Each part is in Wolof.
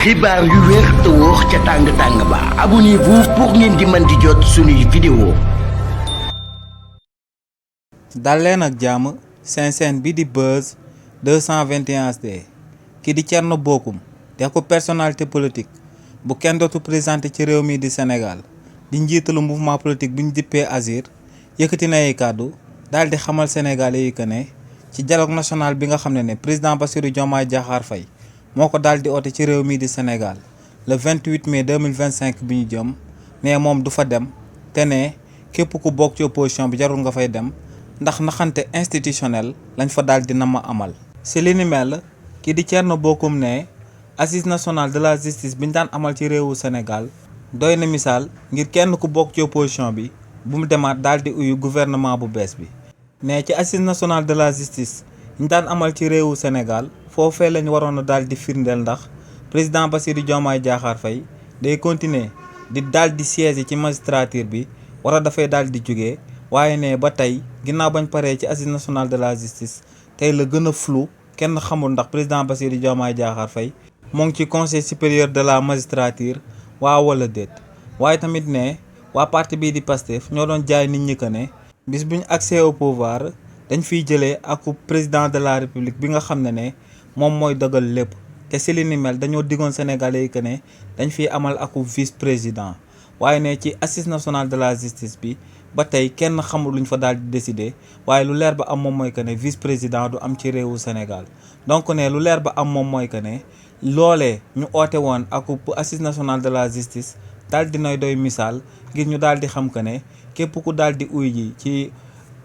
xibaar yu wér te wóor ca tàng-tàng ba abonnez-vous pour ngeen di mën di jot suñuy vidéo. dal leen ak jàmm seen bi di Buzz 221 HD ki di Thierno Bocoum te ko personnalité politique bu kenn dootu présenté ci réew mi di Sénégal di njiitalu mouvement politique bu ñu dippee Agir yëkkati na ay kàddu daal di xamal Sénégalais yi que ne ci dialogue national bi nga xam ne président Bassirou Diomaye Diakhar Faye moo ko daal di oote ci réew mi di Sénégal le 28 mai 2025 bi ñu jëm mais moom du fa dem te ne képp ku bokk ci opposition bi jarul nga fay dem ndax naxante institutionnel lañ fa daal di nama amal. si li ni mel ki di Thierno Bocoum ne assise nationale de la justice bi ñu daan amal ci réewu Sénégal doy na misaal ngir kenn ku bokk ci opposition bi bu mu demaat daal di uyu gouvernement bu bees bi. ne ci assise nationale de la justice ñu daan amal ci réewu Sénégal foofee lañ waroon a daal di firndeel ndax président Bassirou Diomaye Diakhar Faye day continuer di daal di siège ci magistrature bi wala dafay daal di jóge waaye ne ba tey ginnaaw bañ paree ci assise nationale de la justice tey la gën a flou kenn xamul ndax président Bassirou Diomaye Diakhar Faye moo ngi ci conseil supérieur de la magistrature waaw wala déet. waaye tamit ne waa parti bii di Pastef ñoo doon jaay nit ñi que ne bis bu ñu accès au pouvoir dañ fiy jëlee ak président de la république bi nga xam ne moom mooy dogal lépp te si li ni mel dañoo diggoon Sénégalais yi que ne dañ fiy amal ak vice président waaye ne ci assise nationale de la justice bi ba tey kenn xamul luñ fa daal di décider waaye lu leer ba am moom mooy que ne vice président du am ci réewu Sénégal. donc ne lu leer ba am moom mooy que ne loolee ñu oote woon ak assise nationale de la justice daal di nay doy misaal ngir ñu daal di xam que ne képp ku daal di uy ji ci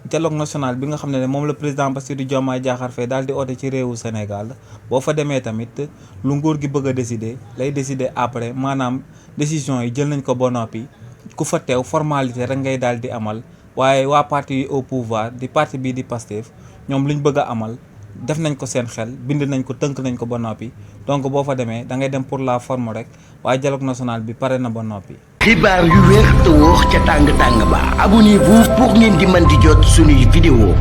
dialogue national bi nga xam ne moom la président Bassirou Diomaye Diakhar Faye daal di oote ci réewu Sénégal boo fa demee tamit lu nguur gi bëgg a décider lay décider après maanaam décision yi jël nañ ko ba noppi ku fa teew formalité rek ngay daal di amal waaye waa parti yi au pouvoir di parti bii di Pastef ñoom luñ bëgg a amal def nañ ko seen xel bind nañ ko tënk nañ ko ba noppi donc boo fa demee da ngay dem pour la forme rek waaye dialogue national bi pare na ba noppi. xibaar yu wér te wóor ca tàng-tàng ba abonnez-vous pour ngeen di mën di jot suñuy vidéo.